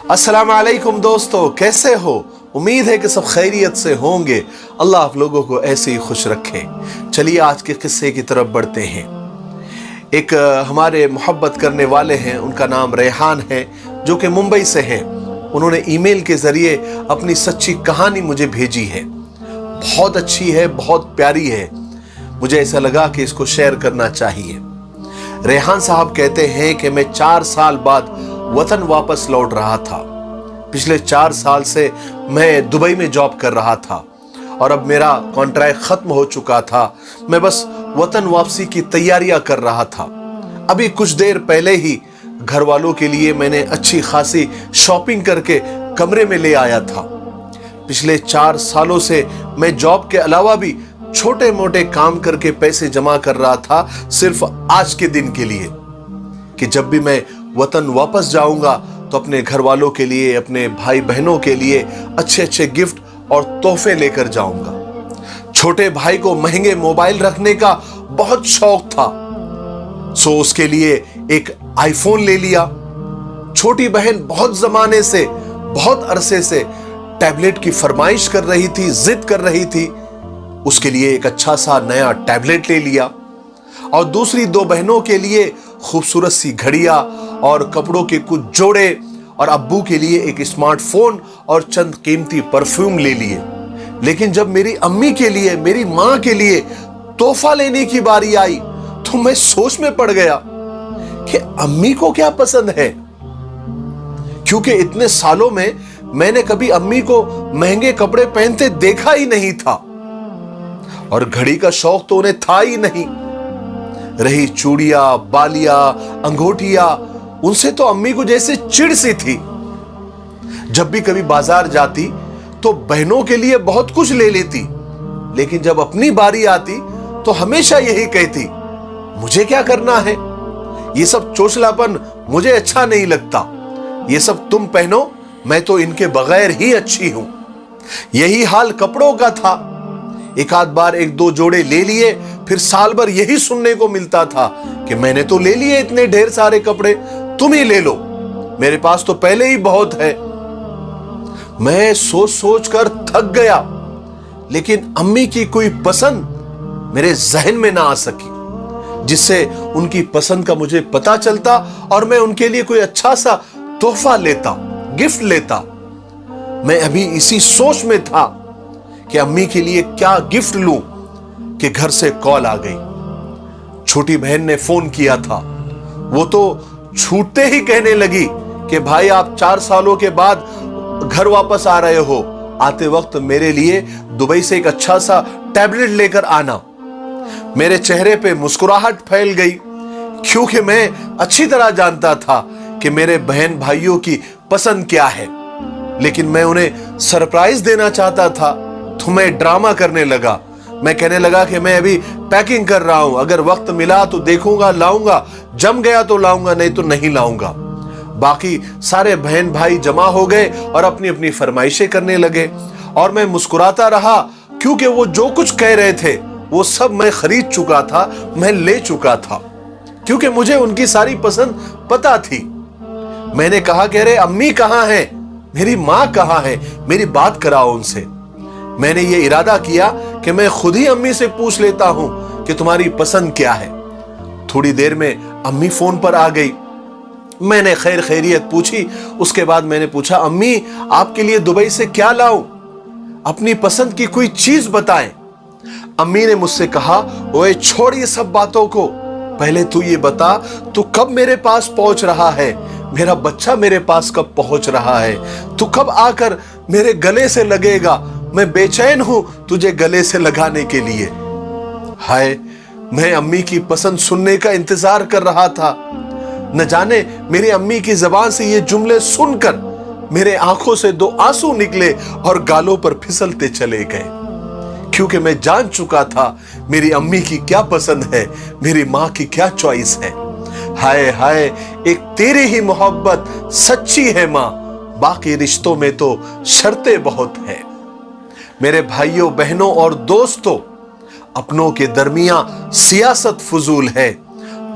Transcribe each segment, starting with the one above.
अस्सलाम वालेकुम दोस्तों, कैसे हो? उम्मीद है कि सब खैरियत से होंगे। अल्लाह आप लोगों को ऐसे ही खुश रखे। चलिए आज के किस्से की तरफ बढ़ते हैं। एक हमारे मोहब्बत करने वाले हैं, उनका नाम रेहान है, जो कि मुंबई से हैं। उन्होंने ईमेल के ज़रिए अपनी सच्ची कहानी मुझे भेजी है। बहुत अच्छी है, बहुत प्यारी है। मुझे ऐसा लगा कि इसको शेयर करना चाहिए। रेहान साहब कहते हैं कि मैं 4 साल बाद वतन वापस लौट रहा था। पिछले 4 साल से मैं दुबई में जॉब कर रहा था और अब मेरा कॉन्ट्रैक्ट खत्म हो चुका था। मैं बस वतन वापसी की तैयारियां कर रहा था। अभी कुछ देर पहले ही घर वालों के लिए मैंने अच्छी खासी शॉपिंग करके कमरे में ले आया था। पिछले 4 सालों से मैं जॉब के अलावा भी छोटे मोटे काम करके पैसे जमा कर रहा था, सिर्फ आज के दिन के लिए कि जब भी मैं वतन वापस जाऊंगा तो अपने घर वालों के लिए, अपने भाई बहनों के लिए अच्छे अच्छे गिफ्ट और तोहफे लेकर जाऊंगा। छोटे भाई को महंगे मोबाइल रखने का बहुत शौक था, सो उसके लिए एक आईफोन ले लिया। छोटी बहन बहुत जमाने से, बहुत अरसे से टैबलेट की फरमाइश कर रही थी, जिद कर रही थी, उसके लिए एक अच्छा सा नया टैबलेट ले लिया। और दूसरी 2 बहनों के लिए खूबसूरत सी घड़ियां और कपड़ों के कुछ जोड़े, और अब्बू के लिए एक स्मार्टफोन और चंद कीमती परफ्यूम ले लिए। लेकिन जब मेरी अम्मी के लिए, मेरी मां के लिए तोहफा लेने की बारी आई तो मैं सोच में पड़ गया कि अम्मी को क्या पसंद है, क्योंकि इतने सालों में मैंने कभी अम्मी को महंगे कपड़े पहनते देखा ही नहीं था और घड़ी का शौक तो उन्हें था ही नहीं। रही चूड़ियां, बालियां, अंगूठियां, उनसे तो अम्मी को जैसे चिढ़ सी थी। जब भी कभी बाजार जाती तो बहनों के लिए बहुत कुछ ले लेती, लेकिन जब अपनी बारी आती तो हमेशा यही कहती, मुझे क्या करना है, ये सब चोचलापन मुझे अच्छा नहीं लगता, ये सब तुम पहनो, मैं तो इनके बगैर ही अच्छी हूं। यही हाल कपड़ों का था। एक आध बार 1-2 जोड़े ले लिए, फिर साल भर यही सुनने को मिलता था कि मैंने तो ले लिए इतने ढेर सारे कपड़े, तुम ही ले लो, मेरे पास तो पहले ही बहुत है। मैं सोच सोच कर थक गया, लेकिन अम्मी की कोई पसंद मेरे जहन में ना आ सकी जिससे उनकी पसंद का मुझे पता चलता और मैं उनके लिए कोई अच्छा सा तोहफा लेता, गिफ्ट लेता। मैं अभी इसी सोच में था कि अम्मी के लिए क्या गिफ्ट लूं कि घर से कॉल आ गई। छोटी बहन ने फोन किया था। वो तो छूटते ही कहने लगी कि भाई आप 4 सालों के बाद घर वापस आ रहे हो, आते वक्त मेरे लिए दुबई से एक अच्छा सा टैबलेट लेकर आना। मेरे चेहरे पे मुस्कुराहट फैल गई, क्योंकि मैं अच्छी तरह जानता था कि मेरे बहन भाइयों की पसंद क्या है, लेकिन मैं उन्हें सरप्राइज देना चाहता था। तो मैं ड्रामा करने लगा। मैं कहने लगा कि मैं अभी पैकिंग कर रहा हूं, अगर वक्त मिला तो देखूंगा, लाऊंगा, जम गया तो लाऊंगा, नहीं तो नहीं लाऊंगा। बाकी सारे बहन भाई जमा हो गए और अपनी अपनी फरमाइशें करने लगे और मैं मुस्कुराता रहा, क्योंकि वो जो कुछ कह रहे थे वो सब मैं खरीद चुका था, मैं ले चुका था, क्योंकि मुझे उनकी सारी पसंद पता थी। मैंने कहा कि अरे अम्मी कहां है, मेरी मां कहां है, मेरी बात कराओ उनसे। मैंने ये इरादा किया कि मैं खुद ही अम्मी से पूछ लेता हूं कि तुम्हारी पसंद क्या है। थोड़ी देर में अम्मी फोन पर आ गई। मैंने खैर खैरियत पूछी। उसके बाद मैंने पूछा, अम्मी आपके लिए दुबई से क्या लाऊं, अपनी पसंद की कोई चीज बताएं। अम्मी ने मुझसे कहा, ओए छोड़ ये सब बातों को, पहले तू ये बता तू कब मेरे पास पहुंच रहा है, मेरा बच्चा मेरे पास कब पहुंच रहा है, तू कब आकर मेरे गले से लगेगा, मैं बेचैन हूं तुझे गले से लगाने के लिए। हाय, मैं अम्मी की पसंद सुनने का इंतजार कर रहा था। न जाने मेरी अम्मी की जबान से ये जुमले सुनकर मेरे आंखों से 2 आंसू निकले और गालों पर फिसलते चले गए, क्योंकि मैं जान चुका था मेरी अम्मी की क्या पसंद है, मेरी मां की क्या चॉइस है। हाय हाय, एक तेरी ही मोहब्बत सच्ची है मां, बाकी रिश्तों में तो शर्तें बहुत है। मेरे भाइयों बहनों और दोस्तों, अपनों के दरमियान सियासत फजूल है,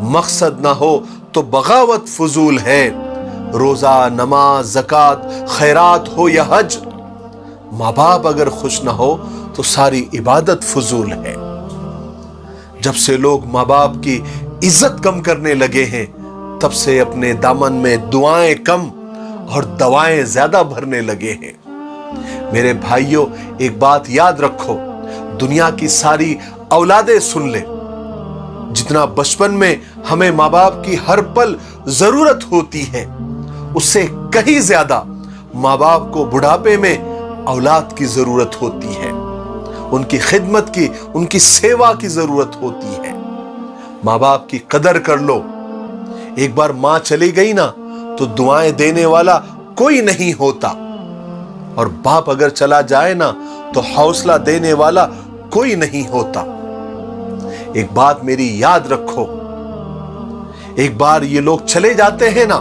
मकसद ना हो तो बगावत फजूल है। روزہ، نماز، زکات، خیرات ہو یا حج، ماں باپ اگر خوش نہ ہو تو ساری عبادت فضول ہے۔ جب سے لوگ ماں باپ کی عزت کم کرنے لگے ہیں، تب سے اپنے دامن میں دعائیں کم اور دوائیں زیادہ بھرنے لگے ہیں۔ میرے بھائیوں، ایک بات یاد رکھو، دنیا کی ساری اولادیں سن لے، جتنا بچپن میں ہمیں ماں باپ کی ہر پل ضرورت ہوتی ہے، اس سے کہیں زیادہ ماں باپ کو بڑھاپے میں اولاد کی ضرورت ہوتی ہے، ان کی خدمت کی، ان کی سیوا کی ضرورت ہوتی ہے۔ ماں باپ کی قدر کر لو۔ ایک بار ماں چلی گئی نا تو دعائیں دینے والا کوئی نہیں ہوتا، اور باپ اگر چلا جائے نا تو حوصلہ دینے والا کوئی نہیں ہوتا۔ ایک بات میری یاد رکھو، ایک بار یہ لوگ چلے جاتے ہیں نا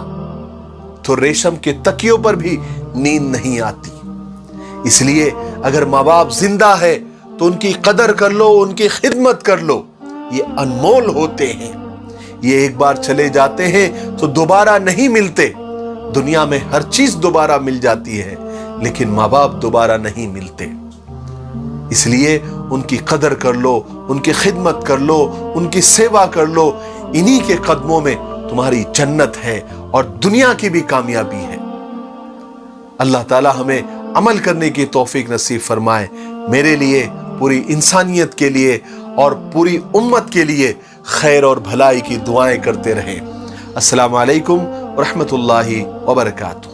تو ریشم کے تکیوں پر بھی نیند نہیں آتی۔ اس لیے اگر ماں باپ زندہ ہے تو ان کی قدر کر لو، ان کی خدمت کر لو، یہ انمول ہوتے ہیں۔ یہ ایک بار چلے جاتے ہیں تو دوبارہ نہیں ملتے۔ دنیا میں ہر چیز دوبارہ مل جاتی ہے، لیکن ماں باپ دوبارہ نہیں ملتے۔ اس لیے ان کی قدر کر لو، ان کی خدمت کر لو، ان کی سیوا کر لو۔ انہی کے قدموں میں تمہاری جنت ہے اور دنیا کی بھی کامیابی ہے۔ اللہ تعالی ہمیں عمل کرنے کی توفیق نصیب فرمائے۔ میرے لیے، پوری انسانیت کے لیے اور پوری امت کے لیے خیر اور بھلائی کی دعائیں کرتے رہیں۔ السلام علیکم ورحمۃ اللہ وبرکاتہ۔